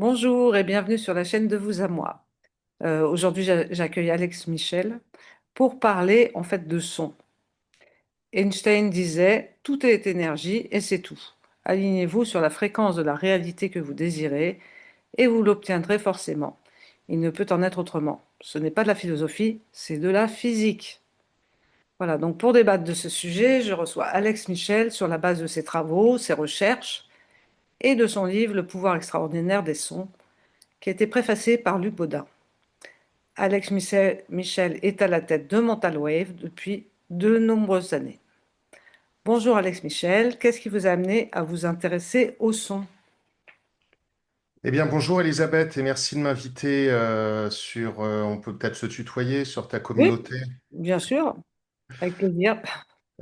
Bonjour et bienvenue sur la chaîne de Vous à moi. Aujourd'hui, j'accueille Alex Michel pour parler en fait de son. Einstein disait, tout est énergie et c'est tout. Alignez-vous sur la fréquence de la réalité que vous désirez et vous l'obtiendrez forcément. Il ne peut en être autrement. Ce n'est pas de la philosophie, c'est de la physique. Voilà, donc pour débattre de ce sujet, je reçois Alex Michel sur la base de ses travaux, ses recherches et de son livre Le pouvoir extraordinaire des sons, qui a été préfacé par Luc Baudin. Alex Michel est à la tête de Mental Wave depuis de nombreuses années. Bonjour Alex Michel, qu'est-ce qui vous a amené à vous intéresser au son? Eh bien, bonjour Elisabeth et merci de m'inviter on peut peut-être se tutoyer, sur ta Oui, communauté. bien sûr, avec plaisir.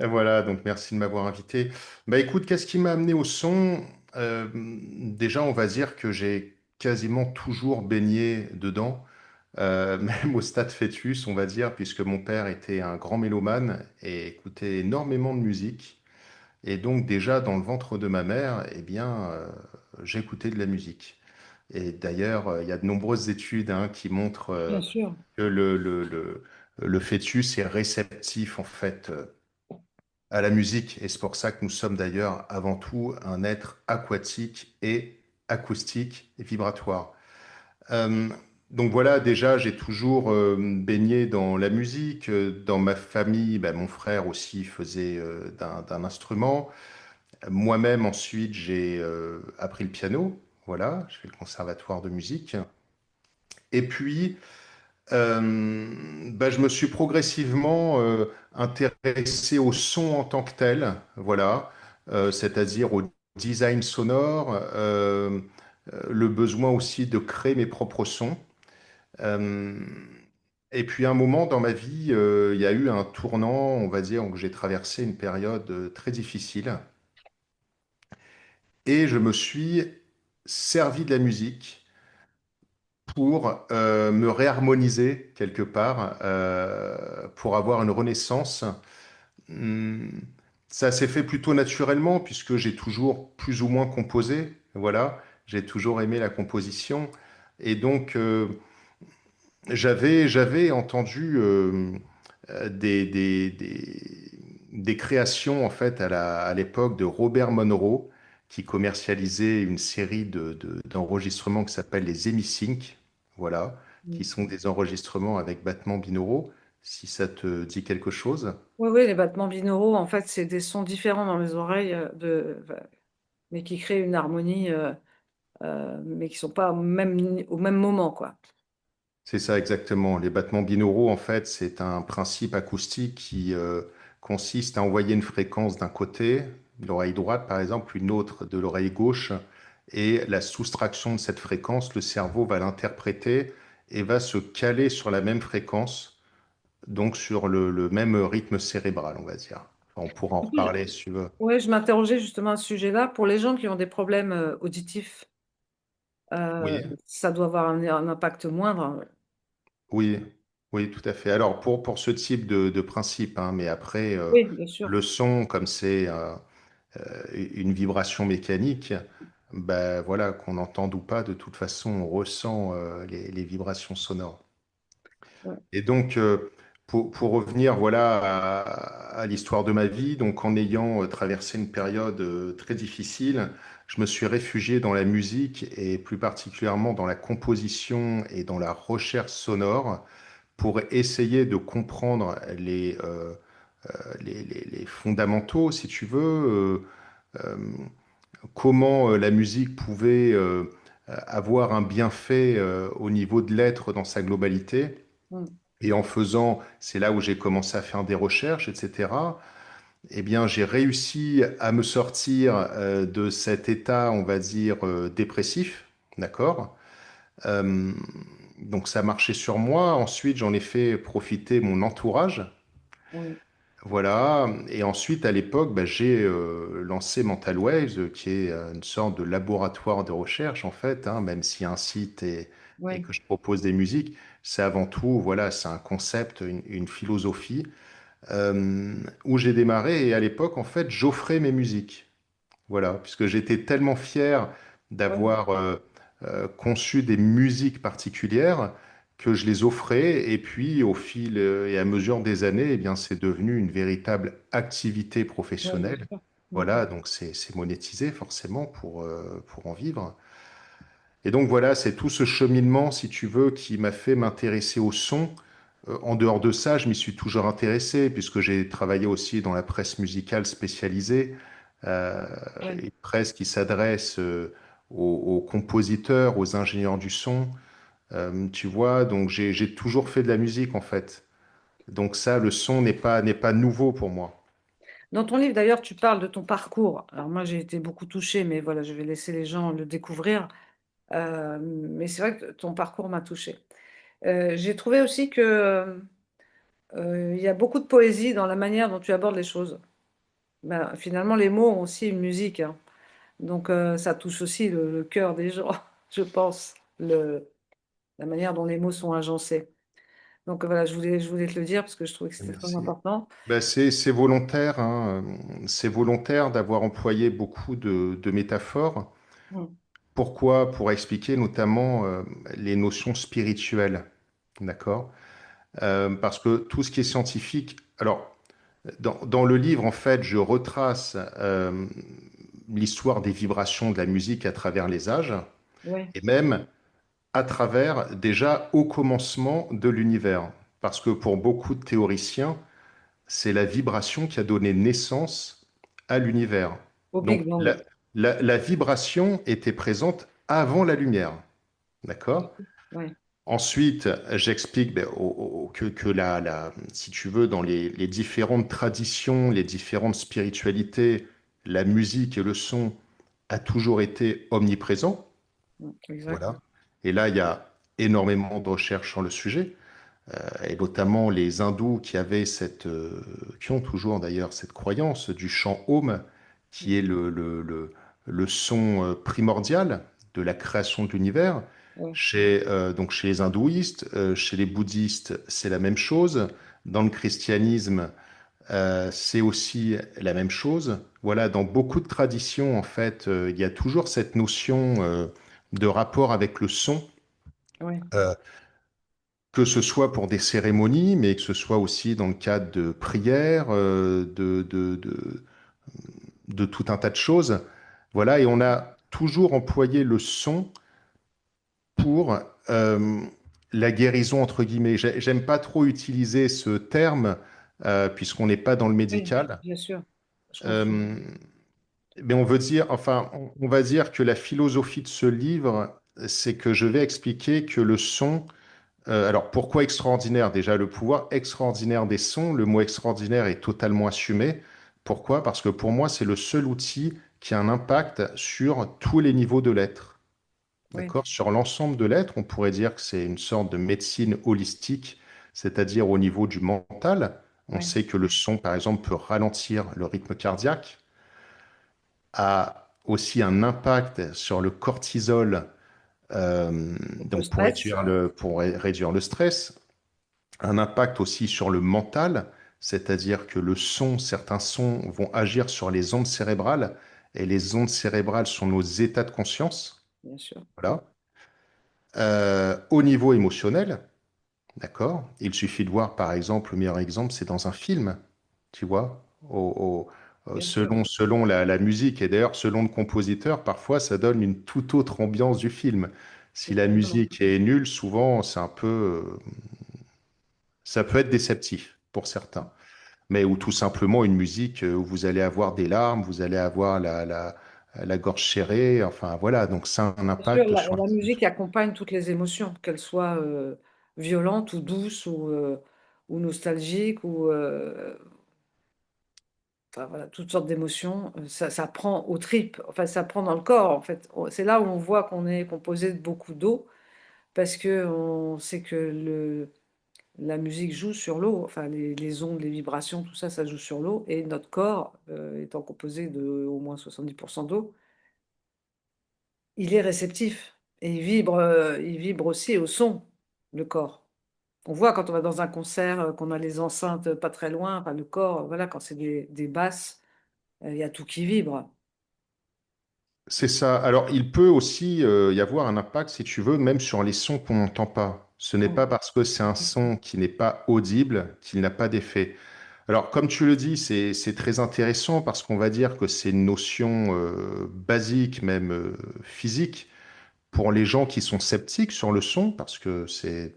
Et voilà, donc merci de m'avoir invité. Bah écoute, qu'est-ce qui m'a amené au son? Déjà, on va dire que j'ai quasiment toujours baigné dedans, même au stade fœtus, on va dire, puisque mon père était un grand mélomane et écoutait énormément de musique. Et donc déjà, dans le ventre de ma mère, eh bien, j'écoutais de la musique. Et d'ailleurs, il y a de nombreuses études qui montrent Bien sûr. que le fœtus est réceptif en fait à la musique. Et c'est pour ça que nous sommes d'ailleurs avant tout un être aquatique et acoustique et vibratoire. Euh, donc voilà, déjà, j'ai toujours baigné dans la musique. Dans ma famille, ben, mon frère aussi faisait d'un instrument. Moi-même, ensuite, j'ai appris le piano. Voilà, je fais le conservatoire de musique. Et puis, bah, je me suis progressivement intéressé au son en tant que tel, voilà. C'est-à-dire au design sonore, le besoin aussi de créer mes propres sons. Euh, et puis, à un moment dans ma vie, il y a eu un tournant, on va dire, où j'ai traversé une période très difficile, et je me suis servi de la musique pour me réharmoniser quelque part, pour avoir une renaissance. Hum, Ça s'est fait plutôt naturellement puisque j'ai toujours plus ou moins composé. Voilà, j'ai toujours aimé la composition. Et donc, j'avais entendu des créations en fait à l'époque de Robert Monroe qui commercialisait une série d'enregistrements qui s'appellent les Emisync, voilà, qui sont des enregistrements avec battements binauraux, si ça te dit quelque chose. Oui, oui, les battements binauraux, en fait, c'est des sons différents dans les oreilles, mais qui créent une harmonie, mais qui sont pas au même moment, quoi. C'est ça exactement. Les battements binauraux, en fait, c'est un principe acoustique qui consiste à envoyer une fréquence d'un côté, de l'oreille droite par exemple, une autre de l'oreille gauche, et la soustraction de cette fréquence, le cerveau va l'interpréter et va se caler sur la même fréquence, donc sur le même rythme cérébral, on va dire. Enfin, on pourra en reparler si tu veux. Oui, je m'interrogeais justement à ce sujet-là. Pour les gens qui ont des problèmes auditifs, Oui, ça doit avoir un impact moindre. oui, oui, tout à fait. Alors, pour ce type de principe, mais après, Oui, bien sûr. le son, comme c'est une vibration mécanique, ben voilà, qu'on entende ou pas, de toute façon, on ressent les vibrations sonores. Ouais. Et donc, pour revenir voilà, à l'histoire de ma vie, donc en ayant traversé une période très difficile, je me suis réfugié dans la musique et plus particulièrement dans la composition et dans la recherche sonore pour essayer de comprendre les fondamentaux, si tu veux. Euh, comment la musique pouvait avoir un bienfait au niveau de l'être dans sa globalité. Mm. Et en faisant, c'est là où j'ai commencé à faire des recherches, etc. Eh bien, j'ai réussi à me sortir de cet état, on va dire, dépressif, d'accord? Euh, donc ça marchait sur moi. Ensuite, j'en ai fait profiter mon entourage. Oui, Voilà. Et ensuite, à l'époque, bah, j'ai lancé Mental Waves, qui est une sorte de laboratoire de recherche, en fait, même s'il y a un site et oui, que je propose des musiques. C'est avant tout, voilà, c'est un concept, une philosophie, où j'ai démarré. Et à l'époque, en fait, j'offrais mes musiques. Voilà, puisque j'étais tellement fier oui. d'avoir conçu des musiques particulières que je les offrais. Et puis, au fil et à mesure des années, eh bien, c'est devenu une véritable activité Oui, bien professionnelle. sûr. Mm. Voilà, donc c'est monétisé forcément pour en vivre. Et donc voilà, c'est tout ce cheminement, si tu veux, qui m'a fait m'intéresser au son. En dehors de ça, je m'y suis toujours intéressé, puisque j'ai travaillé aussi dans la presse musicale spécialisée, euh, Oui. une presse qui s'adresse aux compositeurs, aux ingénieurs du son. Tu vois, donc j'ai toujours fait de la musique en fait. Donc ça, le son n'est pas nouveau pour moi. Dans ton livre, d'ailleurs, tu parles de ton parcours. Alors moi, j'ai été beaucoup touchée, mais voilà, je vais laisser les gens le découvrir. Mais c'est vrai que ton parcours m'a touchée. J'ai trouvé aussi que il y a beaucoup de poésie dans la manière dont tu abordes les choses. Ben, finalement, les mots ont aussi une musique, hein. Donc ça touche aussi le cœur des gens, je pense, la manière dont les mots sont agencés. Donc voilà, je voulais te le dire parce que je trouvais que c'était très Merci. important. Ben, c'est volontaire, hein. C'est volontaire d'avoir employé beaucoup de métaphores. Mm. Pourquoi? Pour expliquer notamment les notions spirituelles. D'accord? Parce que tout ce qui est scientifique, alors dans le livre, en fait, je retrace l'histoire des vibrations de la musique à travers les âges Oui, et même à travers déjà au commencement de l'univers. Parce que pour beaucoup de théoriciens, c'est la vibration qui a donné naissance à l'univers. au Donc Big Bang. la vibration était présente avant la lumière. D'accord? Oui, Ensuite, j'explique ben, que si tu veux, dans les différentes traditions, les différentes spiritualités, la musique et le son a toujours été omniprésent. exact. Voilà. Et là, il y a énormément de recherches sur le sujet, et notamment les hindous qui ont toujours d'ailleurs cette croyance du chant Om, qui est le son primordial de la création de l'univers. Oui, Donc chez les hindouistes, chez les bouddhistes, c'est la même chose. Dans le christianisme, c'est aussi la même chose. Voilà, dans beaucoup de traditions, en fait, il y a toujours cette notion de rapport avec le son. oui, Euh, que ce soit pour des cérémonies, mais que ce soit aussi dans le cadre de prières, de tout un tas de choses. Voilà, et on a toujours employé le son pour la guérison, entre guillemets. J'aime pas trop utiliser ce terme, puisqu'on n'est pas dans le oui, médical. bien sûr. Je comprends. Euh, mais on veut dire, enfin, on va dire que la philosophie de ce livre, c'est que je vais expliquer que le son. Alors, pourquoi extraordinaire? Déjà, le pouvoir extraordinaire des sons, le mot extraordinaire est totalement assumé. Pourquoi? Parce que pour moi, c'est le seul outil qui a un impact sur tous les niveaux de l'être. Oui, D'accord? Sur l'ensemble de l'être, on pourrait dire que c'est une sorte de médecine holistique, c'est-à-dire au niveau du mental. On oui. sait que le son, par exemple, peut ralentir le rythme cardiaque, a aussi un impact sur le cortisol, Le donc stress, pour réduire le stress, un impact aussi sur le mental, c'est-à-dire que certains sons vont agir sur les ondes cérébrales, et les ondes cérébrales sont nos états de conscience. bien sûr. Voilà. Au niveau émotionnel, d'accord? Il suffit de voir, par exemple, le meilleur exemple, c'est dans un film, tu vois, Bien sûr. selon la musique, et d'ailleurs, selon le compositeur, parfois, ça donne une toute autre ambiance du film. Si la Exactement. musique est nulle, souvent, ça peut être déceptif pour certains. Mais ou tout simplement une musique où vous allez avoir des larmes, vous allez avoir la gorge serrée, enfin voilà, donc ça a un Bien sûr, impact sur la les musique émotions. accompagne toutes les émotions, qu'elles soient violentes ou douces ou nostalgiques enfin, voilà, toutes sortes d'émotions. Ça prend aux tripes, enfin ça prend dans le corps en fait. C'est là où on voit qu'on est composé de beaucoup d'eau parce que on sait que la musique joue sur l'eau, enfin les ondes, les vibrations, tout ça, ça joue sur l'eau et notre corps étant composé de au moins 70% d'eau, il est réceptif et il vibre aussi au son, le corps. On voit quand on va dans un concert, qu'on a les enceintes pas très loin, enfin, le corps, voilà, quand c'est des basses, il y a tout qui vibre. C'est ça. Alors, il peut aussi y avoir un impact, si tu veux, même sur les sons qu'on n'entend pas. Ce n'est Mm. pas parce que c'est un son qui n'est pas audible qu'il n'a pas d'effet. Alors, comme tu le dis, c'est très intéressant parce qu'on va dire que c'est une notion basique, même physique, pour les gens qui sont sceptiques sur le son, parce que c'est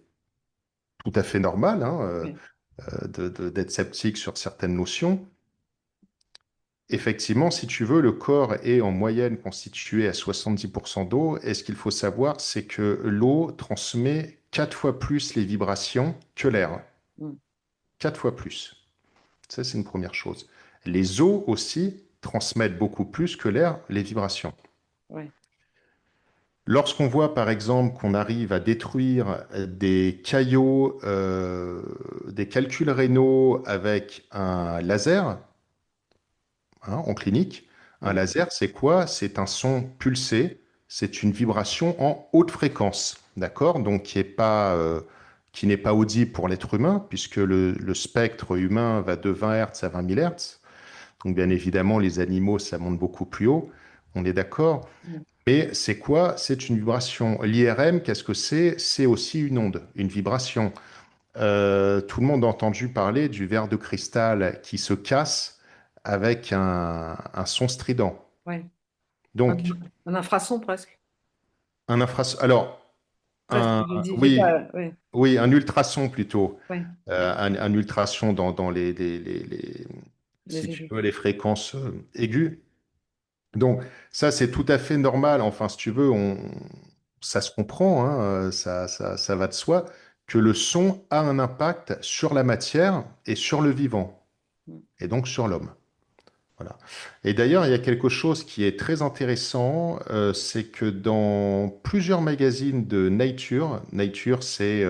tout à fait normal hein, Oui, d'être sceptique sur certaines notions. Effectivement, si tu veux, le corps est en moyenne constitué à 70% d'eau, et ce qu'il faut savoir, c'est que l'eau transmet 4 fois plus les vibrations que l'air. mm, 4 fois plus. Ça, c'est une première chose. Les eaux aussi transmettent beaucoup plus que l'air les vibrations. ouais, Lorsqu'on voit par exemple qu'on arrive à détruire des caillots, des calculs rénaux avec un laser, hein, en clinique, un ouais, laser, c'est quoi? C'est un son pulsé, c'est une vibration en haute fréquence, d'accord? Donc qui n'est pas audible pour l'être humain, puisque le spectre humain va de 20 Hz à 20 000 Hz. Donc bien évidemment, les animaux, ça monte beaucoup plus haut, on est d'accord. mm, Mais c'est quoi? C'est une vibration. L'IRM, qu'est-ce que c'est? C'est aussi une onde, une vibration. Tout le monde a entendu parler du verre de cristal qui se casse avec un son strident. ouais. Un, Donc, un infrason presque. un infrason. Alors, Presque, je dis, j'ai oui, pas. Ouais, oui, un ultrason plutôt. ouais, Un ultrason dans si les tu aigus. veux, les fréquences aiguës. Donc, ça, c'est tout à fait normal. Enfin, si tu veux, ça se comprend, hein, ça va de soi, que le son a un impact sur la matière et sur le vivant, Mm, et donc sur l'homme. Voilà. Et d'ailleurs, il y a quelque chose qui est très intéressant, c'est que dans plusieurs magazines de Nature, Nature, c'est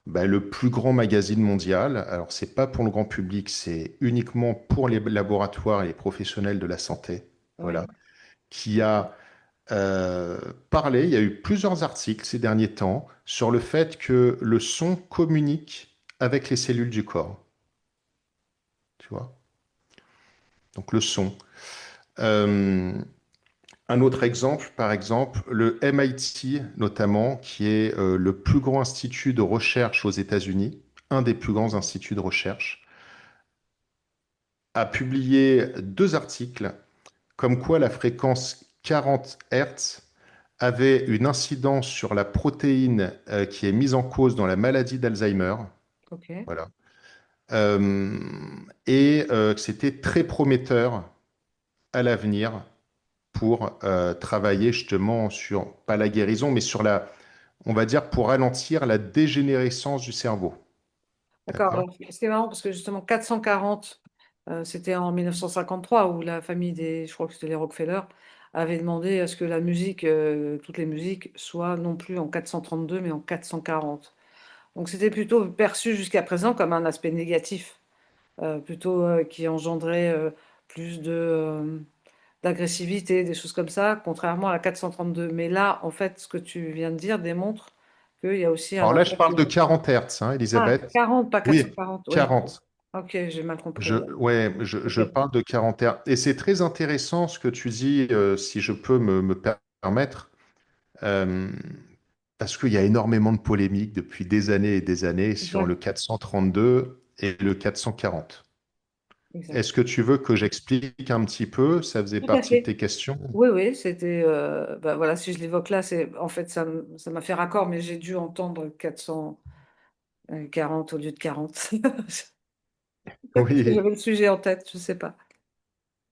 le plus grand magazine mondial. Alors, c'est pas pour le grand public, c'est uniquement pour les laboratoires et les professionnels de la santé. ouais. Voilà. Qui a euh, parlé, il y a eu plusieurs articles ces derniers temps sur le fait que le son communique avec les cellules du corps. Tu vois? Donc le son. Euh, un autre exemple, par exemple, le MIT notamment, qui est le plus grand institut de recherche aux États-Unis, un des plus grands instituts de recherche, a publié 2 articles comme quoi la fréquence 40 Hz avait une incidence sur la protéine qui est mise en cause dans la maladie d'Alzheimer. Ok. Voilà. Euh, que c'était très prometteur à l'avenir pour travailler justement sur, pas la guérison, mais sur on va dire, pour ralentir la dégénérescence du cerveau. D'accord. D'accord? Alors, c'est marrant parce que justement, 440, c'était en 1953 où la famille des, je crois que c'était les Rockefeller, avait demandé à ce que la musique, toutes les musiques, soient non plus en 432 mais en 440. Donc c'était plutôt perçu jusqu'à présent comme un aspect négatif, plutôt qui engendrait plus d'agressivité, des choses comme ça, contrairement à la 432. Mais là, en fait, ce que tu viens de dire démontre qu'il y a aussi un Alors là, je impact. parle de 40 Hertz, hein, Ah, Elisabeth. 40, pas Oui, 440, oui. 40. Ok, j'ai mal compris. Alors. Ok. Je parle de 40 Hertz. Et c'est très intéressant ce que tu dis, si je peux me permettre, euh, parce qu'il y a énormément de polémiques depuis des années et des années sur le Exact, 432 et le 440. exact. Est-ce que tu veux que j'explique un petit peu? Ça faisait Tout à partie de fait. tes questions? Oui, oui, c'était. Bah, voilà, si je l'évoque là, c'est en fait ça m'a fait raccord, mais j'ai dû entendre 440 au lieu de 40. Oui. J'avais le sujet en tête, je sais pas.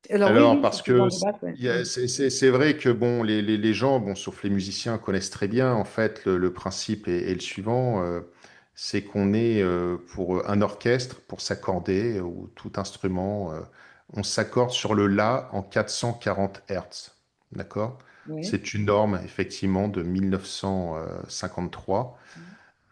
Alors oui, Alors, oui, c'est parce souvent que le débat. Ouais. Mm. c'est vrai que bon, les gens, bon, sauf les musiciens, connaissent très bien. En fait, le principe est le suivant, c'est qu'on est pour un orchestre, pour s'accorder, ou tout instrument, on s'accorde sur le La en 440 Hertz. D'accord? Oui. C'est une norme, effectivement, de 1953.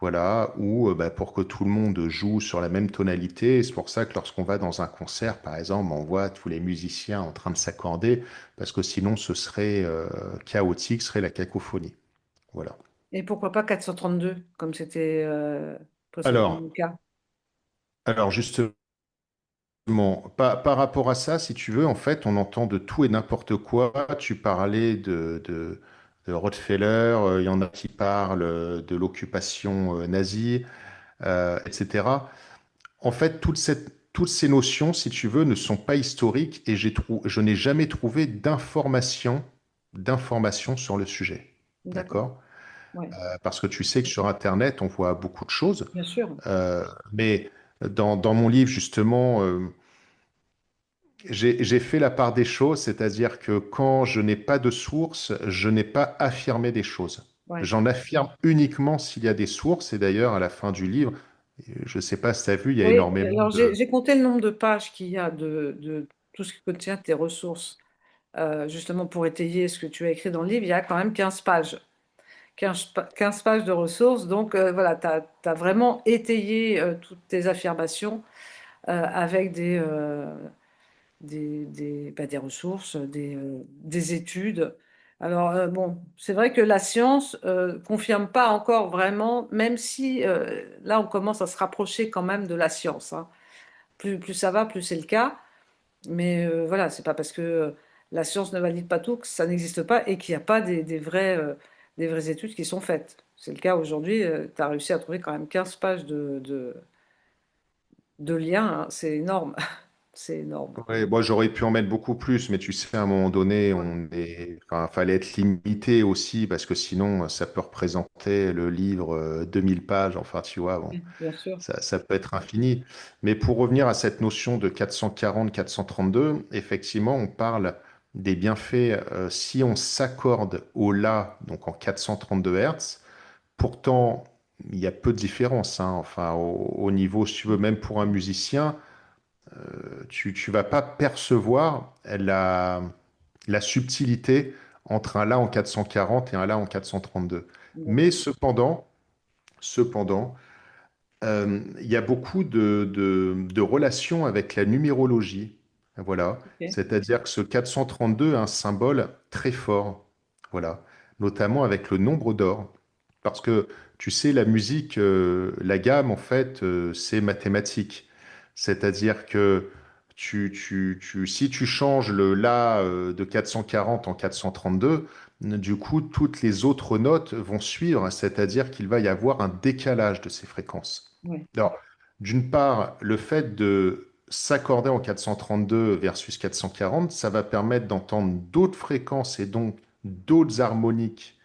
Voilà, ou pour que tout le monde joue sur la même tonalité. Et c'est pour ça que lorsqu'on va dans un concert, par exemple, on voit tous les musiciens en train de s'accorder, parce que sinon ce serait chaotique, ce serait la cacophonie. Voilà. Et pourquoi pas 432, comme c'était précédemment Alors, le cas? alors justement, Par rapport à ça, si tu veux, en fait, on entend de tout et n'importe quoi. Tu parlais de Rockefeller, il y en a qui parlent de l'occupation nazie, etc. En fait, toutes ces notions, si tu veux, ne sont pas historiques et je n'ai jamais trouvé d'informations sur le sujet. D'accord. D'accord? Ouais, Parce que tu sais que sur Internet, on voit beaucoup de choses. bien sûr. Mais dans mon livre, justement, j'ai fait la part des choses, c'est-à-dire que quand je n'ai pas de source, je n'ai pas affirmé des choses. Ouais. J'en affirme uniquement s'il y a des sources. Et d'ailleurs, à la fin du livre, je ne sais pas si tu as vu, il y a Oui, énormément alors de... j'ai compté le nombre de pages qu'il y a de tout ce qui contient tes ressources. Justement pour étayer ce que tu as écrit dans le livre, il y a quand même 15 pages. 15 pages de ressources. Donc voilà, tu as vraiment étayé toutes tes affirmations avec des ressources, des études. Alors bon, c'est vrai que la science confirme pas encore vraiment, même si là on commence à se rapprocher quand même de la science, hein. Plus ça va, plus c'est le cas. Mais voilà, c'est pas parce que la science ne valide pas tout que ça n'existe pas et qu'il n'y a pas des vraies études qui sont faites. C'est le cas aujourd'hui. Tu as réussi à trouver quand même 15 pages de liens, hein. C'est énorme. C'est énorme. Ouais, moi, j'aurais pu en mettre beaucoup plus, mais tu sais, à un moment donné, enfin, fallait être limité aussi, parce que sinon, ça peut représenter le livre 2000 pages. Enfin, tu vois, bon, Oui, bien sûr. ça peut être infini. Mais pour revenir à cette notion de 440-432, effectivement, on parle des bienfaits si on s'accorde au La, donc en 432 Hertz. Pourtant, il y a peu de différence, hein. Enfin, au niveau, si tu veux, même pour un musicien, tu vas pas percevoir la subtilité entre un La en 440 et un La en 432. Mais D'accord. cependant, il y a beaucoup de relations avec la numérologie. Voilà. Ok. C'est-à-dire que ce 432 a un symbole très fort. Voilà. Notamment avec le nombre d'or. Parce que, tu sais, la musique, la gamme, en fait, c'est mathématique. C'est-à-dire que si tu changes le La de 440 en 432, du coup, toutes les autres notes vont suivre, c'est-à-dire qu'il va y avoir un décalage de ces fréquences. Ouais. Alors, d'une part, le fait de s'accorder en 432 versus 440, ça va permettre d'entendre d'autres fréquences et donc d'autres harmoniques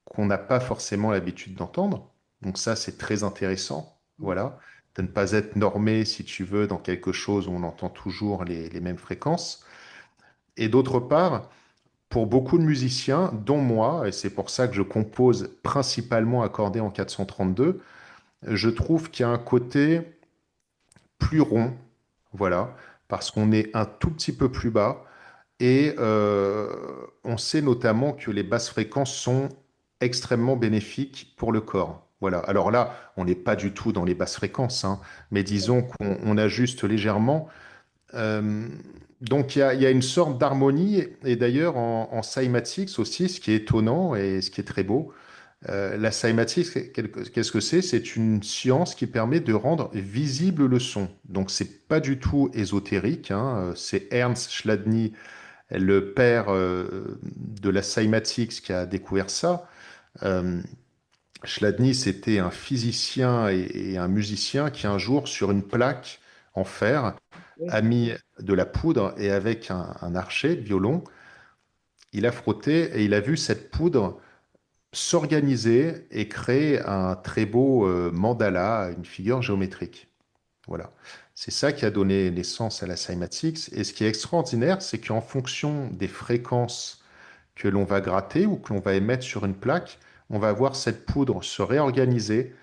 qu'on n'a pas forcément l'habitude d'entendre. Donc ça, c'est très intéressant, voilà, de ne pas être normé, si tu veux, dans quelque chose où on entend toujours les mêmes fréquences. Et d'autre part, pour beaucoup de musiciens, dont moi, et c'est pour ça que je compose principalement accordé en 432, je trouve qu'il y a un côté plus rond, voilà, parce qu'on est un tout petit peu plus bas et on sait notamment que les basses fréquences sont extrêmement bénéfiques pour le corps. Voilà. Alors là, on n'est pas du tout dans les basses fréquences, hein, mais disons qu'on ajuste légèrement. Euh, donc il y a une sorte d'harmonie, et d'ailleurs en cymatics aussi, ce qui est étonnant et ce qui est très beau, la cymatics, qu'est-ce que c'est? C'est une science qui permet de rendre visible le son. Donc c'est pas du tout ésotérique, hein. C'est Ernst Chladni, le père de la cymatics, qui a découvert ça. Euh, Chladni, c'était un physicien et un musicien qui un jour, sur une plaque en fer, Oui, a mis de la poudre et avec un archet de violon, il a frotté et il a vu cette poudre s'organiser et créer un très beau mandala, une figure géométrique. Voilà. C'est ça qui a donné naissance à la cymatics. Et ce qui est extraordinaire, c'est qu'en fonction des fréquences que l'on va gratter ou que l'on va émettre sur une plaque, on va voir cette poudre se réorganiser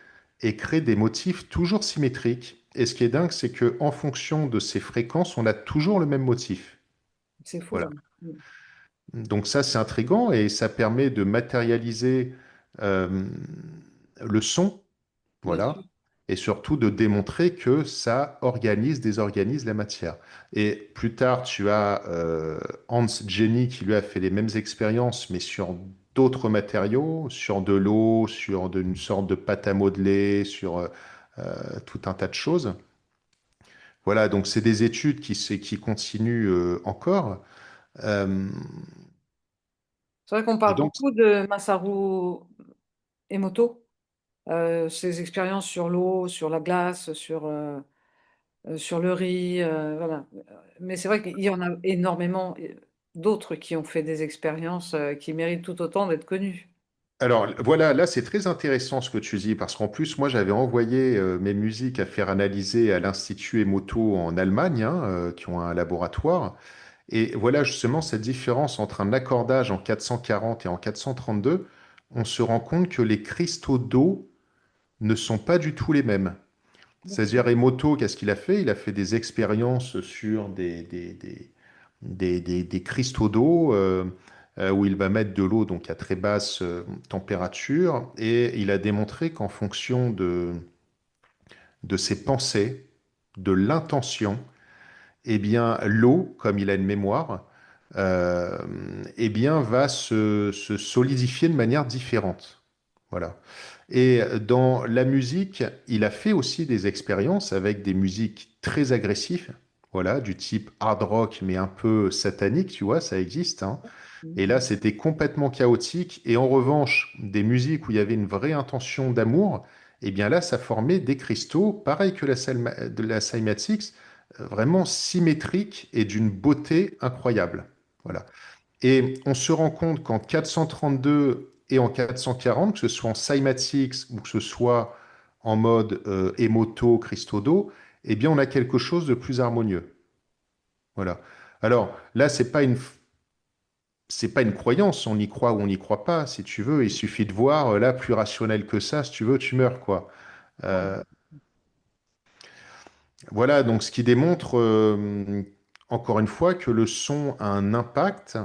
et créer des motifs toujours symétriques. Et ce qui est dingue, c'est que en fonction de ces fréquences, on a toujours le même motif. c'est fou, Voilà. hein. Donc ça, c'est intriguant et ça permet de matérialiser euh, le son, Bien sûr. voilà, et surtout de démontrer que ça organise, désorganise la matière. Et plus tard, tu as Hans Jenny qui lui a fait les mêmes expériences, mais sur d'autres matériaux, sur de l'eau, sur une sorte de pâte à modeler, sur tout un tas de choses. Voilà, donc c'est des études qui continuent encore. Euh, C'est vrai qu'on et parle donc, beaucoup de Masaru Emoto, ses expériences sur l'eau, sur la glace, sur le riz, voilà. Mais c'est vrai qu'il y en a énormément d'autres qui ont fait des expériences qui méritent tout autant d'être connues. alors voilà, là c'est très intéressant ce que tu dis, parce qu'en plus, moi j'avais envoyé mes musiques à faire analyser à l'Institut Emoto en Allemagne, hein, qui ont un laboratoire. Et voilà justement cette différence entre un accordage en 440 et en 432, on se rend compte que les cristaux d'eau ne sont pas du tout les mêmes. C'est-à-dire, Emoto, qu'est-ce qu'il a fait? Il a fait des expériences sur des cristaux d'eau où il va mettre de l'eau donc à très basse température et il a démontré qu'en fonction de ses pensées, de l'intention, eh bien, l'eau, comme il a une mémoire, euh, eh bien, va se solidifier de manière différente. Voilà. Et dans la musique, il a fait aussi des expériences avec des musiques très agressives, voilà, du type hard rock, mais un peu satanique, tu vois, ça existe, hein. Et là, c'était complètement chaotique. Et en revanche, des musiques où il y avait une vraie intention d'amour, eh bien là, ça formait des cristaux, pareil que de la cymatics, vraiment symétriques et d'une beauté incroyable. Voilà. Et on se rend compte qu'en 432 et en 440, que ce soit en cymatics ou que ce soit en mode Emoto, Cristodo, eh bien, on a quelque chose de plus harmonieux. Voilà. Alors là, c'est pas une croyance, on y croit ou on n'y croit pas, si tu veux. Il suffit de voir, là, plus rationnel que ça, si tu veux, tu meurs, quoi. Ouais. Euh, voilà, donc ce qui démontre, encore une fois, que le son a un impact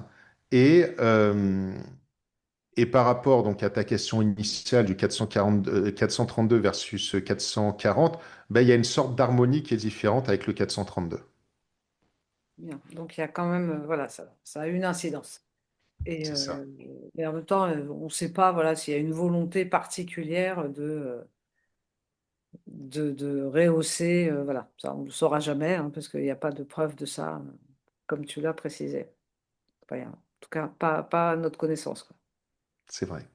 et, euh, et par rapport donc à ta question initiale du 440, 432 versus 440, ben, il y a une sorte d'harmonie qui est différente avec le 432. Bien. Donc il y a quand même, voilà, ça a une incidence. Et, C'est ça. et en même temps, on ne sait pas, voilà, s'il y a une volonté particulière de rehausser, voilà, ça on ne le saura jamais, hein, parce qu'il n'y a pas de preuve de ça, comme tu l'as précisé. Enfin, en tout cas, pas à notre connaissance, quoi. C'est vrai.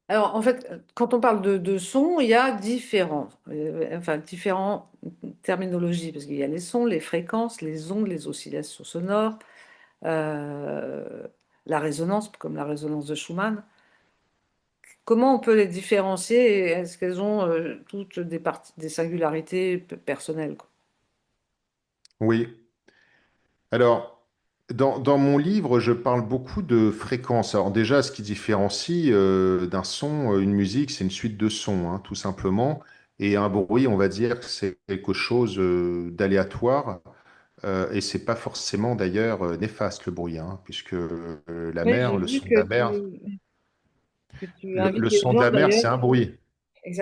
Alors, en fait, quand on parle de sons, il y a différentes terminologies, parce qu'il y a les sons, les fréquences, les ondes, les oscillations sonores, euh, la résonance, comme la résonance de Schumann. Comment on peut les différencier? Est-ce qu'elles ont toutes des singularités personnelles, quoi? Oui. Alors, dans mon livre, je parle beaucoup de fréquences. Alors déjà, ce qui différencie d'un son, une musique, c'est une suite de sons, hein, tout simplement. Et un bruit, on va dire que c'est quelque chose d'aléatoire. Et c'est pas forcément d'ailleurs néfaste le bruit, hein, puisque la Oui, j'ai mer, le vu son de la mer, que tu le invites les son de gens la mer, d'ailleurs. c'est un bruit,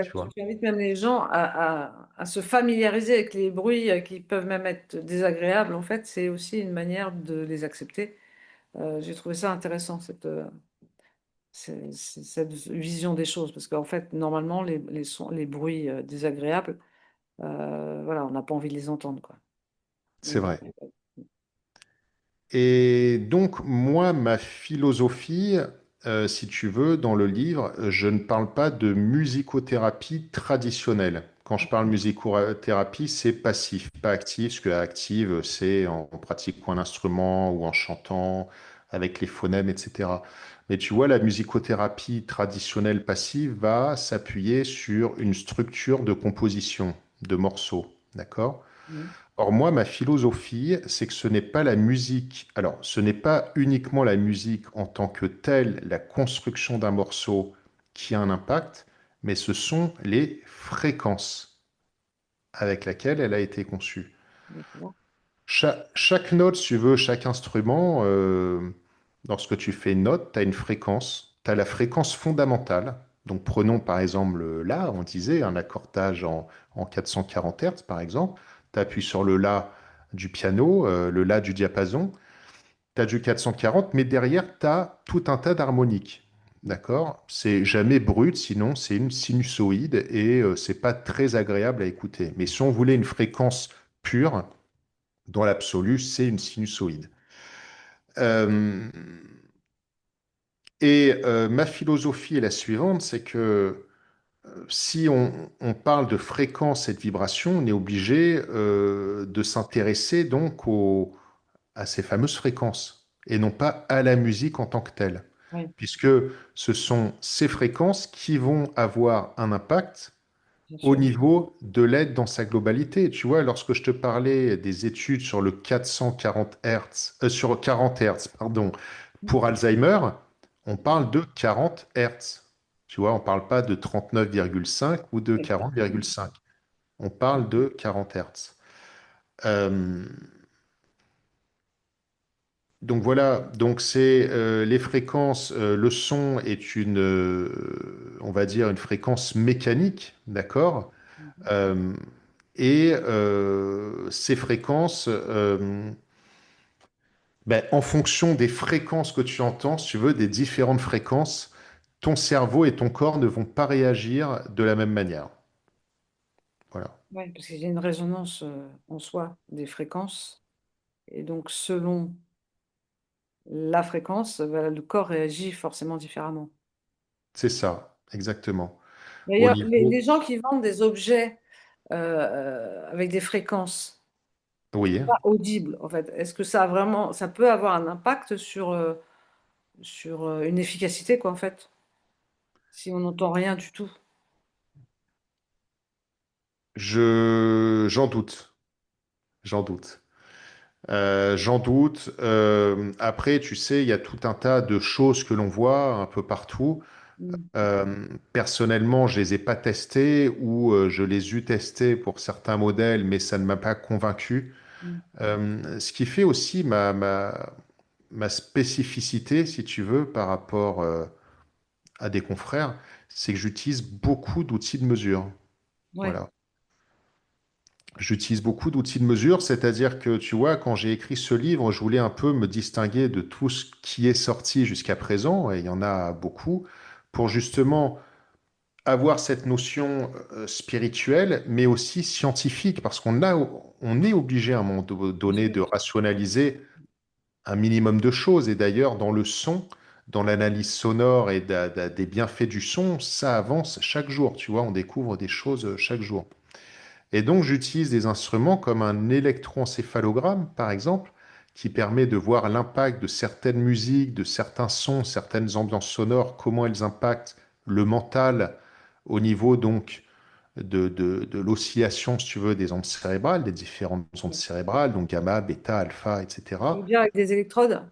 tu Exact. vois. Tu invites même les gens à se familiariser avec les bruits qui peuvent même être désagréables. En fait, c'est aussi une manière de les accepter. J'ai trouvé ça intéressant, cette vision des choses, parce qu'en fait, normalement, les bruits désagréables, voilà, on n'a pas envie de les entendre, quoi. C'est Mais, vrai. Et donc, moi, ma philosophie, si tu veux, dans le livre, je ne parle pas de musicothérapie traditionnelle. Quand je parle musicothérapie, c'est passif, pas actif, parce que active, c'est en pratiquant un instrument ou en chantant avec les phonèmes, etc. Mais tu vois, la musicothérapie traditionnelle passive va s'appuyer sur une structure de composition de morceaux, d'accord? Mhm. Or, moi, ma philosophie, c'est que ce n'est pas la musique. Alors, ce n'est pas uniquement la musique en tant que telle, la construction d'un morceau qui a un impact, mais ce sont les fréquences avec lesquelles elle a été conçue. D'accord. Chaque note, si tu veux, chaque instrument, lorsque tu fais une note, tu as une fréquence. Tu as la fréquence fondamentale. Donc, prenons par exemple le La, on disait, un accordage en 440 Hz, par exemple. Tu appuies sur le La du piano, le La du diapason. Tu as du 440, mais derrière, tu as tout un tas d'harmoniques. D'accord? C'est jamais brut, sinon c'est une sinusoïde et c'est pas très agréable à écouter. Mais si on voulait une fréquence pure, Dans l'absolu, c'est une sinusoïde. Euh, Ma philosophie est la suivante, c'est que si on parle de fréquence et de vibration, on est obligé de s'intéresser donc à ces fameuses fréquences et non pas à la musique en tant que telle, Oui, puisque ce sont ces fréquences qui vont avoir un impact bien au sûr. niveau de l'aide dans sa globalité. Tu vois, lorsque je te parlais des études sur le 440 Hertz, sur 40 Hertz, pardon, pour Alzheimer, on parle de 40 Hertz. Tu vois, on ne parle pas de 39,5 ou de Exactement. 40,5. On parle de 40 Hertz. Euh, donc voilà, donc c'est les fréquences, le son est on va dire, une fréquence mécanique, d'accord? Euh, Ces fréquences, ben, en fonction des fréquences que tu entends, si tu veux, des différentes fréquences, ton cerveau et ton corps ne vont pas réagir de la même manière. Voilà, Oui, parce qu'il y a une résonance en soi des fréquences. Et donc, selon la fréquence, le corps réagit forcément différemment. c'est ça, exactement. Au D'ailleurs, les niveau, gens qui vendent des objets avec des fréquences oui, pas audibles, en fait, est-ce que ça a vraiment, ça peut avoir un impact sur une efficacité, quoi, en fait, si on n'entend rien du tout? j'en doute, j'en doute. J'en doute. Après, tu sais, il y a tout un tas de choses que l'on voit un peu partout. Mm, Personnellement, je les ai pas testés ou je les ai testés pour certains modèles, mais ça ne m'a pas convaincu. mm. Ce qui fait aussi ma spécificité, si tu veux, par rapport à des confrères, c'est que j'utilise beaucoup d'outils de mesure. Ouais, Voilà. J'utilise beaucoup d'outils de mesure, c'est-à-dire que, tu vois, quand j'ai écrit ce livre, je voulais un peu me distinguer de tout ce qui est sorti jusqu'à présent, et il y en a beaucoup, pour justement avoir cette notion spirituelle, mais aussi scientifique, parce on est obligé à un moment bien donné sûr. de rationaliser un minimum de choses. Et d'ailleurs, dans le son, dans l'analyse sonore et des bienfaits du son, ça avance chaque jour. Tu vois, on découvre des choses chaque jour. Et donc, j'utilise des instruments comme un électroencéphalogramme, par exemple, qui permet de voir l'impact de certaines musiques, de certains sons, certaines ambiances sonores, comment elles impactent le mental au niveau donc de l'oscillation, si tu veux, des ondes cérébrales, des différentes ondes cérébrales, donc gamma, bêta, alpha, Tu veux etc. dire avec des électrodes?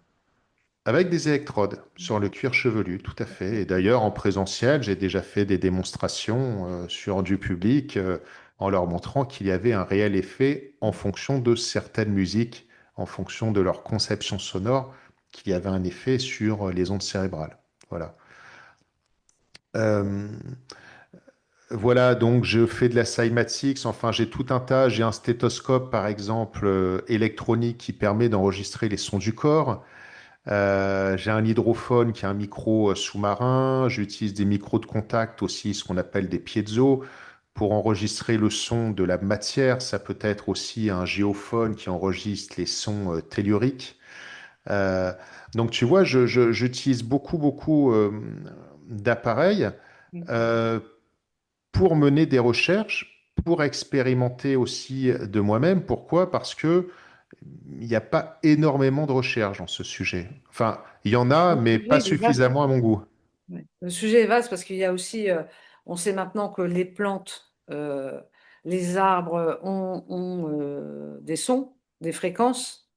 Avec des électrodes sur le cuir chevelu, tout à fait. Et d'ailleurs, en présentiel, j'ai déjà fait des démonstrations sur du public en leur montrant qu'il y avait un réel effet en fonction de certaines musiques, en fonction de leur conception sonore, qu'il y avait un effet sur les ondes cérébrales. Voilà. Euh, voilà, donc je fais de la cymatics, enfin j'ai tout un tas, j'ai un stéthoscope par exemple électronique qui permet d'enregistrer les sons du corps. J'ai un hydrophone qui est un micro sous-marin. J'utilise des micros de contact aussi, ce qu'on appelle des piezo, pour enregistrer le son de la matière. Ça peut être aussi un géophone qui enregistre les sons telluriques. Euh, donc tu vois, j'utilise beaucoup d'appareils Mm. euh, pour mener des recherches, pour expérimenter aussi de moi-même. Pourquoi? Parce que il n'y a pas énormément de recherches dans ce sujet. Enfin, il y en a, Le mais pas sujet, il est vaste. suffisamment à mon goût. Ouais. Le sujet est vaste parce qu'il y a aussi, on sait maintenant que les plantes, les arbres ont des sons, des fréquences.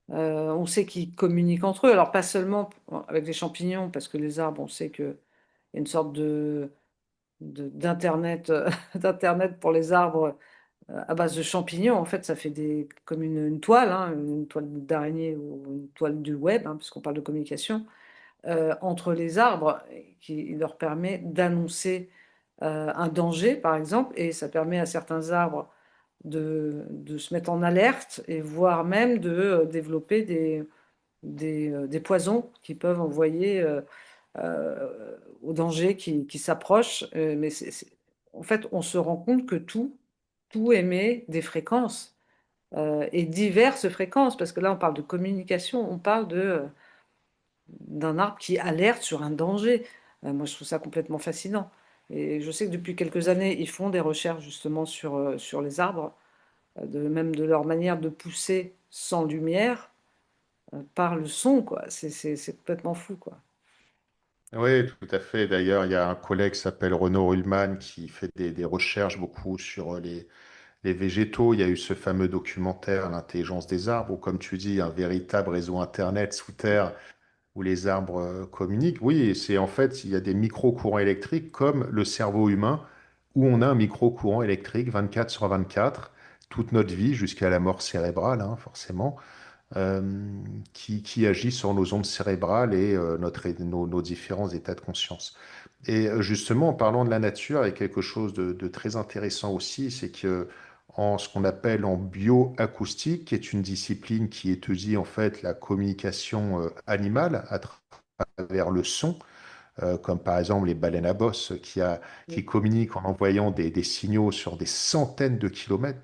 On sait qu'ils communiquent entre eux. Alors pas seulement avec les champignons, parce que les arbres, on sait qu'il y a une sorte d'internet, d'internet pour les arbres à base de champignons. En fait, ça fait comme une toile, hein, une toile d'araignée ou une toile du web, hein, puisqu'on parle de communication entre les arbres qui leur permet d'annoncer un danger, par exemple, et ça permet à certains arbres de se mettre en alerte et voire même de développer des poisons qui peuvent envoyer au danger qui s'approche. Mais en fait, on se rend compte que tout émet des fréquences. et diverses fréquences, parce que là, on parle de communication, on parle d'un arbre qui alerte sur un danger. Moi, je trouve ça complètement fascinant. Et je sais que depuis quelques années, ils font des recherches justement sur les arbres, même de leur manière de pousser sans lumière, par le son, quoi. C'est complètement fou, quoi. Oui, tout à fait. D'ailleurs, il y a un collègue qui s'appelle Renaud Ullmann qui fait des recherches beaucoup sur les végétaux. Il y a eu ce fameux documentaire, L'intelligence des arbres, où, comme tu dis, un véritable réseau Internet sous terre où les arbres communiquent. Oui, et c'est en fait, il y a des micro-courants électriques comme le cerveau humain, où on a un micro-courant électrique 24 sur 24, toute notre vie jusqu'à la mort cérébrale, hein, forcément, euh, qui agit sur nos ondes cérébrales et nos différents états de conscience. Et justement, en parlant de la nature, il y a quelque chose de très intéressant aussi, c'est que en ce qu'on appelle en bioacoustique, qui est une discipline qui étudie en fait la communication animale à travers le son, comme par exemple les baleines à bosse qui communiquent en envoyant des signaux sur des centaines de kilomètres,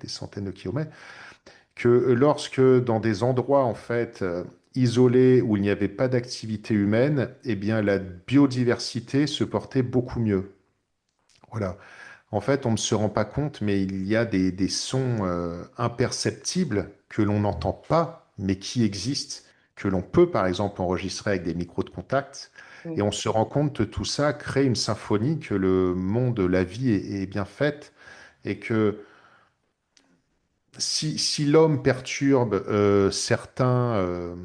que lorsque dans des endroits en fait isolés où il n'y avait pas d'activité humaine, eh bien la biodiversité se portait beaucoup mieux. Voilà. En fait, on ne se rend pas compte, mais il y a des sons imperceptibles que l'on n'entend pas, mais qui existent, que l'on peut par exemple enregistrer avec des micros de contact. Et Mm. on se rend compte que tout ça crée une symphonie, que le monde, la vie est bien faite, et que si l'homme perturbe certains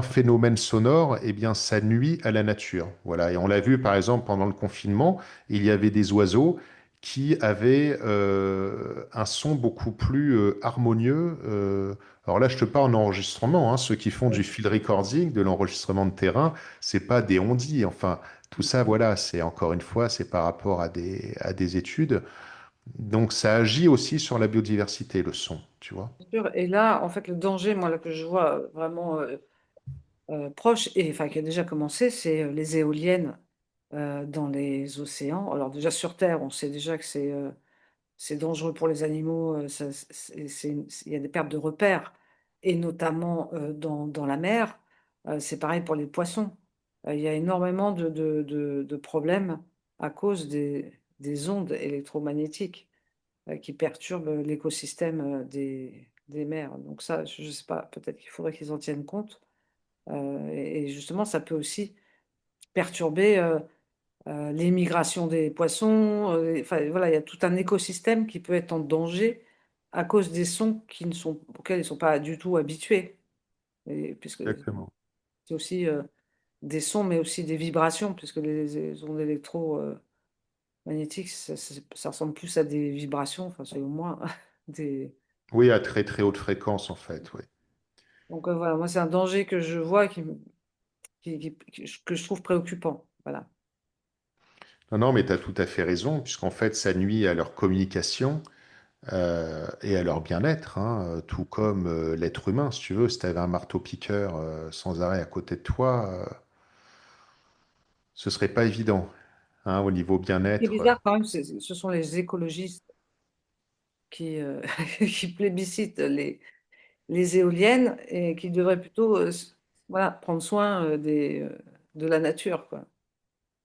phénomènes sonores, eh bien, ça nuit à la nature. Voilà. Et on l'a vu, par exemple, pendant le confinement, il y avait des oiseaux qui avaient un son beaucoup plus harmonieux. Alors là, je te parle en enregistrement, hein. Ceux qui font du field recording, de l'enregistrement de terrain, c'est pas des on-dit. Enfin, tout ça, voilà, c'est encore une fois, c'est par rapport à des études. Donc ça agit aussi sur la biodiversité, le son, tu vois. Bien sûr. Et là, en fait, le danger, moi, là, que je vois vraiment proche, et enfin qui a déjà commencé, c'est les éoliennes dans les océans. Alors déjà sur Terre, on sait déjà que c'est dangereux pour les animaux, il y a des pertes de repères, et notamment dans la mer. C'est pareil pour les poissons. Il y a énormément de problèmes à cause des ondes électromagnétiques qui perturbent l'écosystème des mers. Donc ça, je ne sais pas, peut-être qu'il faudrait qu'ils en tiennent compte. Et justement, ça peut aussi perturber les migrations des poissons. Enfin, voilà, il y a tout un écosystème qui peut être en danger à cause des sons auxquels ils ne sont pas du tout habitués. Puisque Exactement. c'est aussi des sons, mais aussi des vibrations, puisque les ondes électromagnétiques, ça ressemble plus à des vibrations, enfin, c'est au moins des. Oui, à très très haute fréquence en fait, oui. Donc voilà, moi, c'est un danger que je vois que je trouve préoccupant. Voilà. Non, non, mais tu as tout à fait raison, puisqu'en fait, ça nuit à leur communication et à leur bien-être, hein, tout comme l'être humain, si tu veux. Si tu avais un marteau-piqueur sans arrêt à côté de toi, ce serait pas évident, hein, au niveau C'est bien-être. bizarre quand même, ce sont les écologistes qui, qui plébiscitent les éoliennes et qui devraient plutôt voilà, prendre soin de la nature, quoi.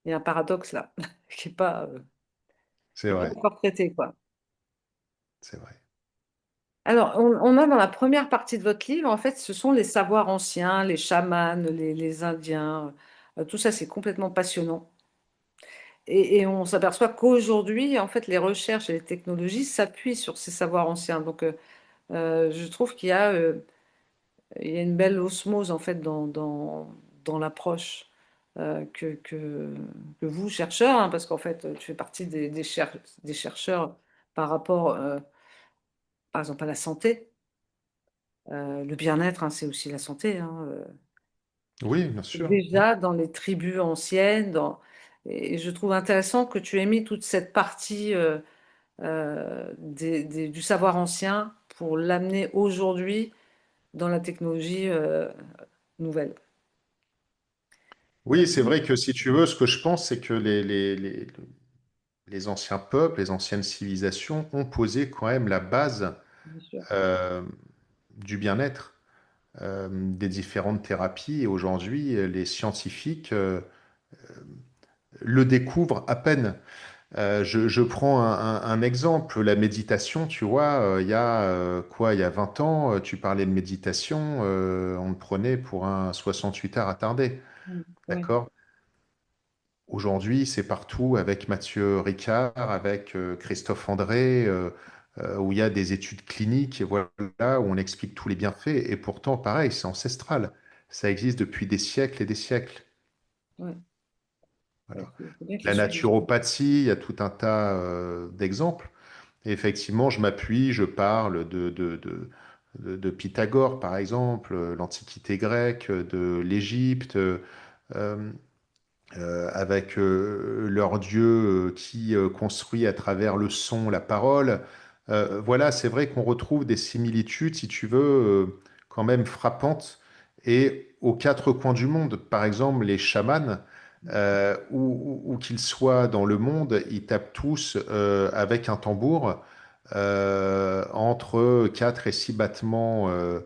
Il y a un paradoxe là, C'est qui est pas vrai, encore traité, quoi. c'est vrai. Alors, on a dans la première partie de votre livre, en fait, ce sont les savoirs anciens, les chamans, les Indiens, tout ça, c'est complètement passionnant. Et on s'aperçoit qu'aujourd'hui, en fait, les recherches et les technologies s'appuient sur ces savoirs anciens. Donc, je trouve il y a une belle osmose en fait dans l'approche que vous, chercheurs, hein, parce qu'en fait, tu fais partie des chercheurs par rapport, par exemple, à la santé. Le bien-être, hein, c'est aussi la santé, hein. Oui, bien sûr. Déjà dans les tribus anciennes, et je trouve intéressant que tu aies mis toute cette partie du savoir ancien pour l'amener aujourd'hui dans la technologie nouvelle. Oui, c'est vrai que si tu veux, ce que je pense, c'est que les anciens peuples, les anciennes civilisations ont posé quand même la base bien sûr. euh, du bien-être, des différentes thérapies. Et aujourd'hui, les scientifiques le découvrent à peine. Je prends un exemple, la méditation, tu vois, il y a quoi, il y a 20 ans, tu parlais de méditation, on te prenait pour un 68 heures attardé, Ouais, d'accord? Aujourd'hui, c'est partout avec Mathieu Ricard, avec Christophe André, où il y a des études cliniques, et voilà, où on explique tous les bienfaits. Et pourtant, pareil, c'est ancestral. Ça existe depuis des siècles et des siècles. ouais. Voilà. C'est bien qu'il La soit. naturopathie, il y a tout un tas d'exemples. Et effectivement, je m'appuie, je parle de Pythagore, par exemple, l'Antiquité grecque, de l'Égypte, avec leur Dieu qui construit à travers le son la parole. Voilà, c'est vrai qu'on retrouve des similitudes, si tu veux, quand même frappantes, et aux quatre coins du monde. Par exemple, les chamans, où qu'ils soient dans le monde, ils tapent tous avec un tambour entre 4 et 6 battements euh,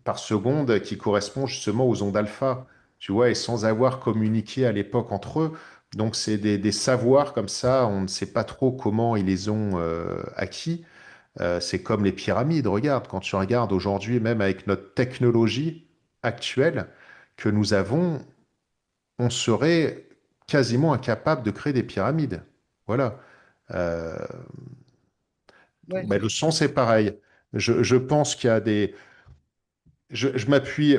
par seconde qui correspond justement aux ondes alpha, tu vois, et sans avoir communiqué à l'époque entre eux. Donc, c'est des savoirs comme ça, on ne sait pas trop comment ils les ont acquis. C'est comme les pyramides, regarde, quand tu regardes aujourd'hui, même avec notre technologie actuelle que nous avons, on serait quasiment incapable de créer des pyramides. Voilà. Euh, Ouais, ben, le son, c'est pareil. Je pense qu'il y a des... je m'appuie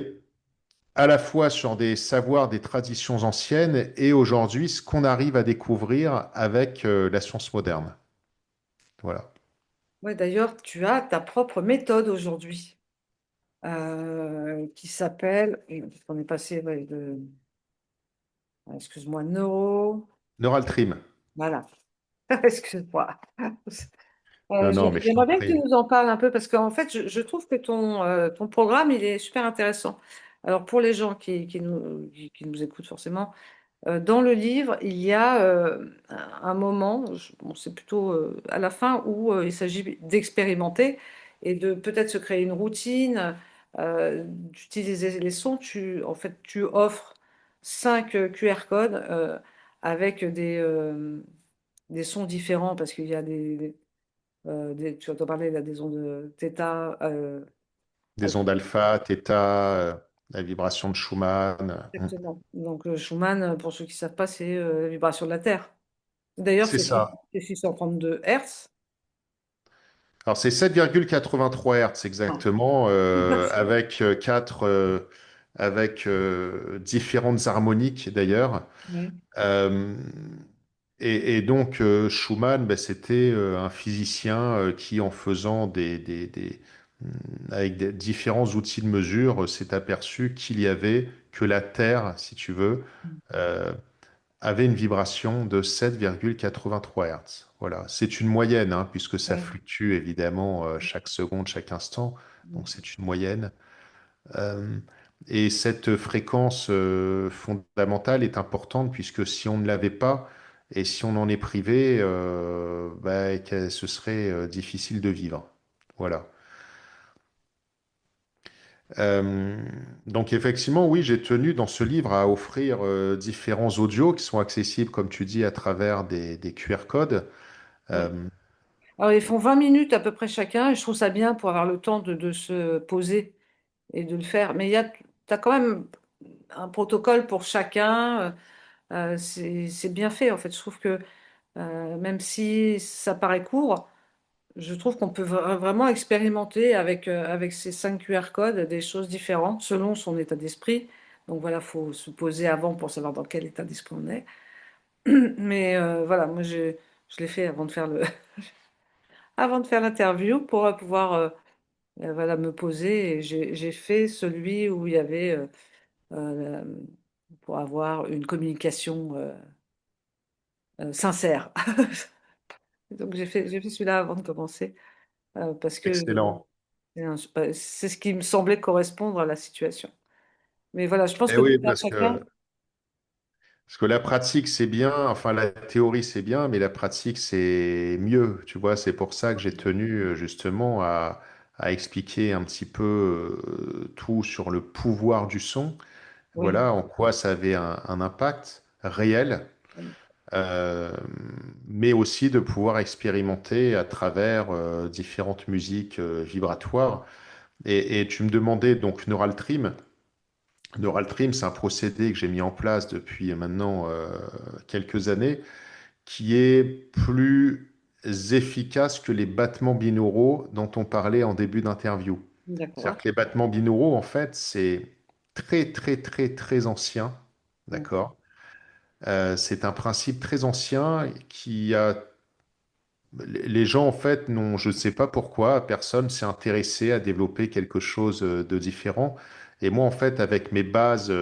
à la fois sur des savoirs, des traditions anciennes et aujourd'hui ce qu'on arrive à découvrir avec la science moderne. Voilà. ouais, d'ailleurs, tu as ta propre méthode aujourd'hui qui s'appelle, on est passé ouais, excuse-moi, neuro, Neural Trim. voilà, excuse-moi. Non, non, mais je t'en J'aimerais bien que tu prie. nous en parles un peu parce qu'en fait, je trouve que ton programme, il est super intéressant. Alors, pour les gens qui nous écoutent forcément, dans le livre, il y a un moment, bon, c'est plutôt à la fin, où il s'agit d'expérimenter et de peut-être se créer une routine, d'utiliser les sons. En fait, tu offres 5 QR codes avec des sons différents parce qu'il y a tu entends parler là, des ondes θ, Des alpha, ondes alpha, θ, la vibration de Schumann. exactement. Donc, Schumann, pour ceux qui ne savent pas, c'est la vibration de la Terre. D'ailleurs, C'est ça. c'est 632 Hertz. Alors c'est 7,83 Hz exactement, avec différentes harmoniques d'ailleurs. Ouais. Euh, et donc, Schumann, ben, c'était un physicien qui, en faisant avec des différents outils de mesure, s'est aperçu qu'il y avait que la Terre, si tu veux, euh, avait une vibration de 7,83 Hz. Voilà, c'est une moyenne, hein, puisque ça Ouais. fluctue évidemment chaque seconde, chaque instant. Donc, c'est une moyenne. Euh, et cette fréquence fondamentale est importante puisque si on ne l'avait pas et si on en est privé, bah, ce serait difficile de vivre. Voilà. Euh, donc effectivement, oui, j'ai tenu dans ce livre à offrir différents audios qui sont accessibles, comme tu dis, à travers des QR codes. Ouais. Euh, Alors, ils font 20 minutes à peu près chacun, et je trouve ça bien pour avoir le temps de se poser et de le faire. Mais tu as quand même un protocole pour chacun. C'est bien fait, en fait. Je trouve que même si ça paraît court, je trouve qu'on peut vraiment expérimenter avec ces 5 QR codes des choses différentes selon son état d'esprit. Donc voilà, il faut se poser avant pour savoir dans quel état d'esprit on est. Mais voilà, moi je l'ai fait avant de faire avant de faire l'interview pour pouvoir voilà, me poser. Et j'ai fait celui où il y avait euh, pour avoir une communication sincère. Donc j'ai fait celui-là avant de commencer parce que Excellent. c'est ce qui me semblait correspondre à la situation. Mais voilà, je pense Eh que oui, pour parce chacun, que Parce que la pratique, c'est bien, enfin la théorie, c'est bien, mais la pratique, c'est mieux. Tu vois, c'est pour ça que j'ai tenu justement à expliquer un petit peu tout sur le pouvoir du son. Oui. Voilà, en quoi ça avait un impact réel, euh, mais aussi de pouvoir expérimenter à travers différentes musiques vibratoires. Et tu me demandais donc Neural Trim. Neural Trim, c'est un procédé que j'ai mis en place depuis maintenant quelques années, qui est plus efficace que les battements binauraux dont on parlait en début d'interview. C'est-à-dire D'accord. que les battements binauraux, en fait, c'est très, très, très, très ancien. D'accord? C'est un principe très ancien qui a... Les gens, en fait, n'ont, je ne sais pas pourquoi, personne s'est intéressé à développer quelque chose de différent. Et moi, en fait, avec mes bases,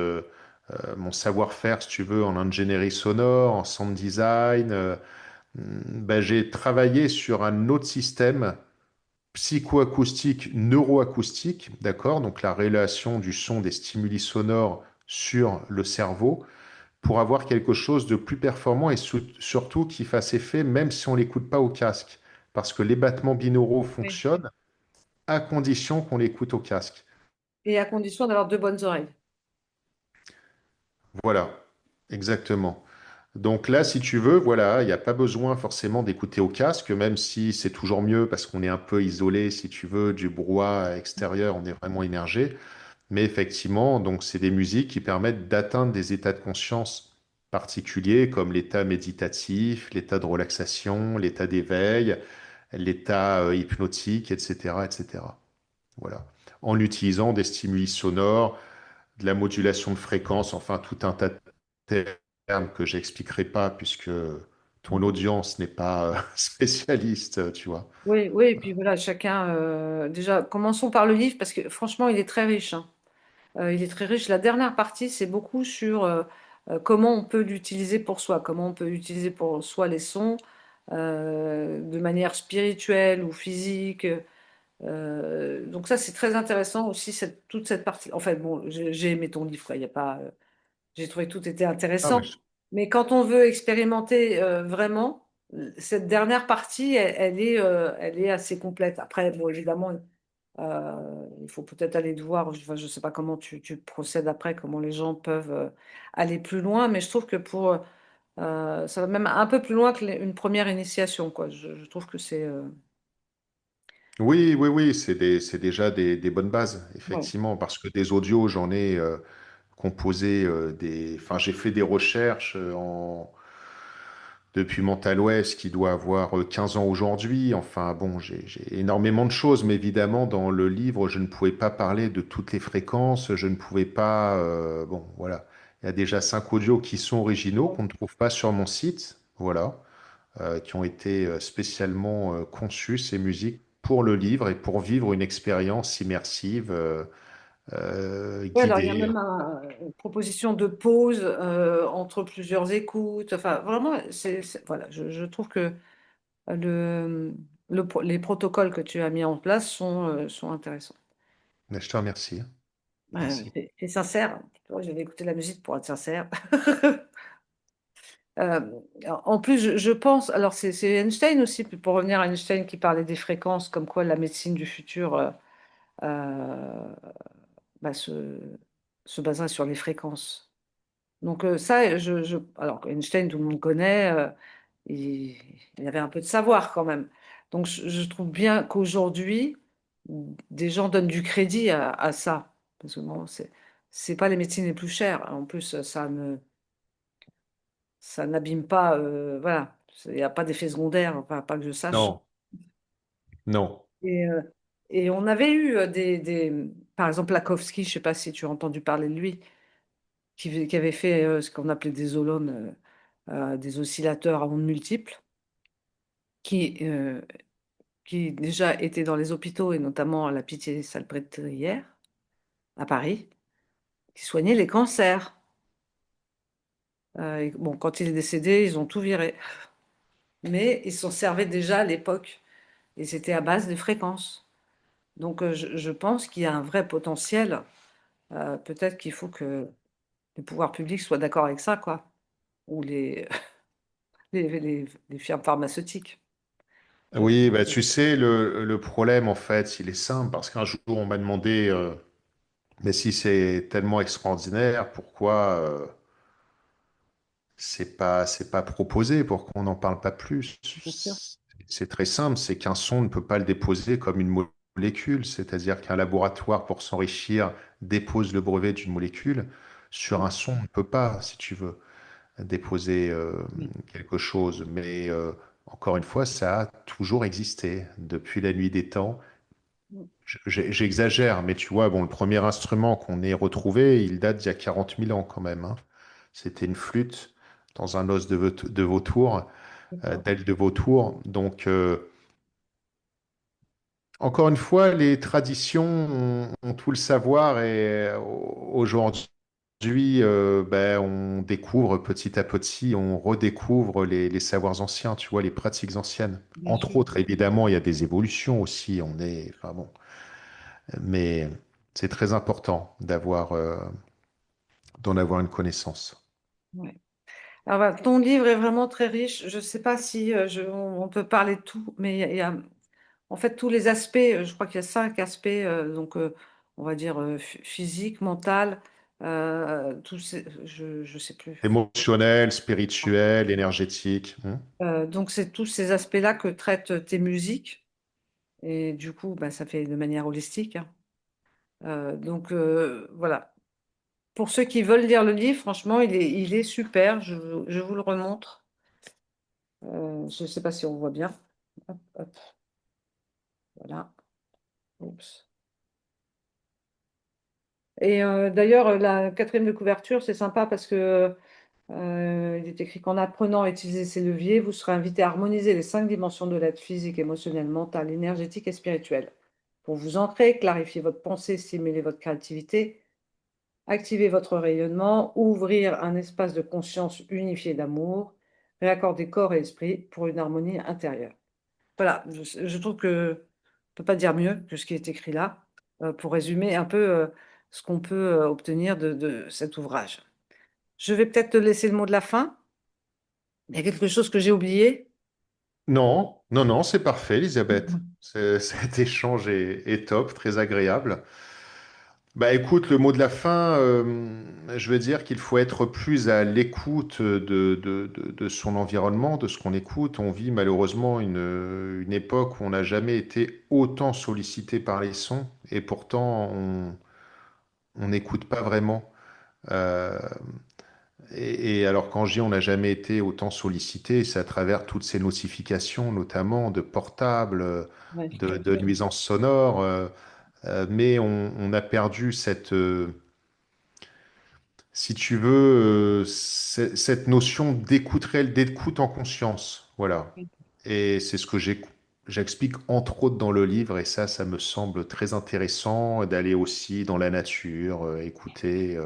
mon savoir-faire, si tu veux, en ingénierie sonore, en sound design, ben, j'ai travaillé sur un autre système psychoacoustique, neuroacoustique, d'accord? Donc la relation du son des stimuli sonores sur le cerveau pour avoir quelque chose de plus performant et surtout qui fasse effet même si on l'écoute pas au casque. Parce que les battements binauraux Oui. fonctionnent à condition qu'on l'écoute au casque. Et à condition d'avoir deux bonnes oreilles. Voilà, exactement. Donc là, si tu veux, voilà, il n'y a pas besoin forcément d'écouter au casque, même si c'est toujours mieux parce qu'on est un peu isolé, si tu veux, du brouhaha extérieur, on est vraiment immergé. Mais effectivement, donc c'est des musiques qui permettent d'atteindre des états de conscience particuliers comme l'état méditatif, l'état de relaxation, l'état d'éveil, l'état hypnotique, etc., etc. Voilà. En utilisant des stimuli sonores, de la modulation de fréquence, enfin tout un tas de termes que j'expliquerai pas puisque ton audience n'est pas spécialiste, tu vois. Oui, oui, et puis voilà, chacun. Déjà, commençons par le livre parce que franchement, il est très riche, hein. Il est très riche. La dernière partie, c'est beaucoup sur comment on peut l'utiliser pour soi, comment on peut utiliser pour soi les sons de manière spirituelle ou physique. Donc ça, c'est très intéressant aussi, toute cette partie. En fait, bon, j'ai aimé ton livre, quoi. Il y a pas, j'ai trouvé que tout était Ah, intéressant. Mais quand on veut expérimenter vraiment, cette dernière partie, elle est assez complète. Après, bon, évidemment, il faut peut-être aller te voir. Enfin, je ne sais pas comment tu procèdes après, comment les gens peuvent aller plus loin. Mais je trouve que ça va même un peu plus loin une première initiation, quoi. Je trouve que c'est... oui, oui, oui, c'est déjà des bonnes bases, ouais. effectivement, parce que des audios, j'en ai composé des. Enfin, j'ai fait des recherches depuis Mental West qui doit avoir 15 ans aujourd'hui. Enfin, bon, j'ai énormément de choses, mais évidemment, dans le livre, je ne pouvais pas parler de toutes les fréquences, je ne pouvais pas. Bon, voilà. Il y a déjà 5 audios qui sont originaux, qu'on ne trouve pas sur mon site, voilà, qui ont été spécialement conçus, ces musiques, pour le livre et pour vivre une expérience immersive, Ouais, alors il y a guidée. même une proposition de pause entre plusieurs écoutes. Enfin, vraiment, voilà, je trouve que les protocoles que tu as mis en place sont intéressants. Mais je te remercie. Merci. C'est sincère. Tu vois, j'avais écouté la musique pour être sincère. Euh, En plus, je pense, alors c'est Einstein aussi, pour revenir à Einstein qui parlait des fréquences, comme quoi la médecine du futur euh, bah, se baserait sur les fréquences. Donc ça, alors Einstein, tout le monde connaît, il, il avait un peu de savoir quand même. Donc je trouve bien qu'aujourd'hui, des gens donnent du crédit à ça. Parce que bon, c'est pas les médecines les plus chères. En plus, ça n'abîme pas, voilà, il n'y a pas d'effet secondaire, enfin, pas que je sache. Non, non. Et, euh, et on avait eu par exemple, Lakowski, je ne sais pas si tu as entendu parler de lui, qui avait fait ce qu'on appelait des holones, des oscillateurs à ondes multiples, qui, euh, qui déjà étaient dans les hôpitaux et notamment à la Pitié-Salpêtrière à Paris, qui soignaient les cancers. Et bon, quand il est décédé, ils ont tout viré. Mais ils s'en servaient déjà à l'époque et c'était à base de fréquences. Donc je pense qu'il y a un vrai potentiel. Peut-être qu'il faut que les pouvoirs publics soient d'accord avec ça, quoi. ou les firmes pharmaceutiques. Je- Oui, bah, tu sais, le problème, en fait, il est simple, parce qu'un jour, on m'a demandé, mais si c'est tellement extraordinaire, pourquoi c'est pas proposé, pourquoi on n'en parle pas plus? Bien sûr. C'est très simple, c'est qu'un son ne peut pas le déposer comme une molécule, c'est-à-dire qu'un laboratoire, pour s'enrichir, dépose le brevet d'une molécule. Sur un son, on ne peut pas, si tu veux, déposer Oui. quelque chose. Mais encore une fois, ça a toujours existé depuis la nuit des temps. J'exagère, mais tu vois, bon, le premier instrument qu'on ait retrouvé, il date d'il y a 40 000 ans quand même, hein. C'était une flûte dans un os de vautour, D'accord. d'aile de vautour. Donc, encore une fois, les traditions ont tout le savoir et aujourd'hui, ben, on découvre petit à petit, on redécouvre les savoirs anciens, tu vois, les pratiques anciennes. Bien Entre sûr. autres, évidemment, il y a des évolutions aussi. Enfin bon, mais c'est très important d'en avoir une connaissance. Ouais. Alors, voilà, ton livre est vraiment très riche. Je ne sais pas si on peut parler de tout, mais il y a en fait tous les aspects. Je crois qu'il y a 5 aspects, donc on va dire physique, mental, je sais plus. Émotionnel, spirituel, énergétique. Donc c'est tous ces aspects-là que traitent tes musiques, et du coup, bah, ça fait de manière holistique, hein. Donc voilà. Pour ceux qui veulent lire le livre, franchement, il est super. Je vous le remontre. Je ne sais pas si on voit bien. Hop, hop, voilà. Oups. Et d'ailleurs, la quatrième de couverture, c'est sympa parce que il est écrit qu'en apprenant à utiliser ces leviers, vous serez invité à harmoniser les 5 dimensions de l'être physique, émotionnel, mental, énergétique et spirituel. Pour vous ancrer, clarifier votre pensée, stimuler votre créativité, activer votre rayonnement, ouvrir un espace de conscience unifié d'amour, réaccorder corps et esprit pour une harmonie intérieure. Voilà, je trouve que ne peut pas dire mieux que ce qui est écrit là, pour résumer un peu ce qu'on peut obtenir de cet ouvrage. Je vais peut-être te laisser le mot de la fin. Il y a quelque chose que j'ai oublié. Non, non, non, c'est parfait, Elisabeth. Cet échange est top, très agréable. Bah écoute, le mot de la fin, je veux dire qu'il faut être plus à l'écoute de son environnement, de ce qu'on écoute. On vit malheureusement une époque où on n'a jamais été autant sollicité par les sons et pourtant on n'écoute pas vraiment. Euh, et alors quand je dis on n'a jamais été autant sollicité, c'est à travers toutes ces notifications, notamment de portables, Ouais, de nuisances sonores, mais on a perdu si tu veux, cette notion d'écoute réelle, d'écoute en conscience. Voilà. Et c'est ce que j'explique entre autres dans le livre, et ça me semble très intéressant d'aller aussi dans la nature, écouter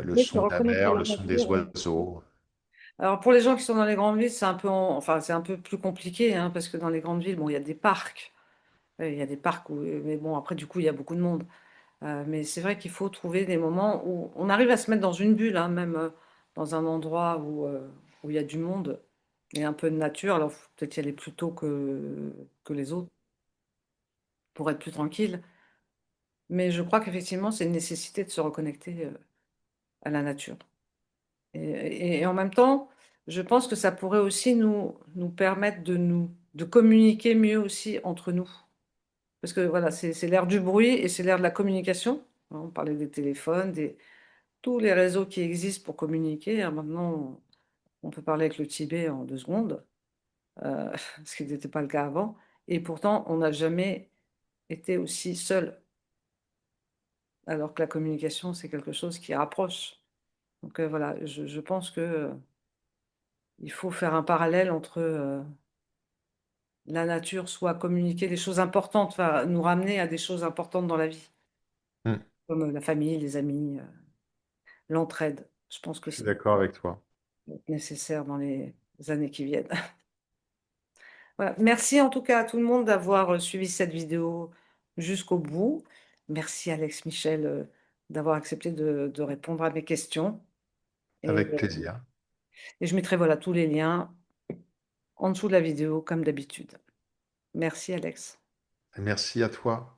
le oui, se son de la reconnecter à mer, la le son des nature. Oui. oiseaux. Alors pour les gens qui sont dans les grandes villes, c'est un peu, enfin, c'est un peu plus compliqué, hein, parce que dans les grandes villes, bon, il y a des parcs. Il y a des parcs où, mais bon, après, du coup, il y a beaucoup de monde. Mais c'est vrai qu'il faut trouver des moments où on arrive à se mettre dans une bulle, hein, même dans un endroit où il y a du monde et un peu de nature. Alors, faut peut-être y aller plus tôt que les autres pour être plus tranquille. Mais je crois qu'effectivement, c'est une nécessité de se reconnecter à la nature. Et en même temps, je pense que ça pourrait aussi nous permettre de communiquer mieux aussi entre nous. Parce que voilà, c'est l'ère du bruit et c'est l'ère de la communication. On parlait des téléphones, tous les réseaux qui existent pour communiquer, hein. Maintenant, on peut parler avec le Tibet en 2 secondes, ce qui n'était pas le cas avant. Et pourtant, on n'a jamais été aussi seul, alors que la communication, c'est quelque chose qui rapproche. Donc voilà, je pense que il faut faire un parallèle entre la nature, soit communiquer des choses importantes, enfin, nous ramener à des choses importantes dans la vie, Hmm, comme la famille, les amis, l'entraide. Je pense que je suis c'est d'accord avec toi. nécessaire dans les années qui viennent. Voilà. Merci en tout cas à tout le monde d'avoir suivi cette vidéo jusqu'au bout. Merci Alex Michel d'avoir accepté de répondre à mes questions. Et Avec plaisir. Et je mettrai voilà tous les liens en dessous de la vidéo comme d'habitude. Merci Alex. Merci à toi.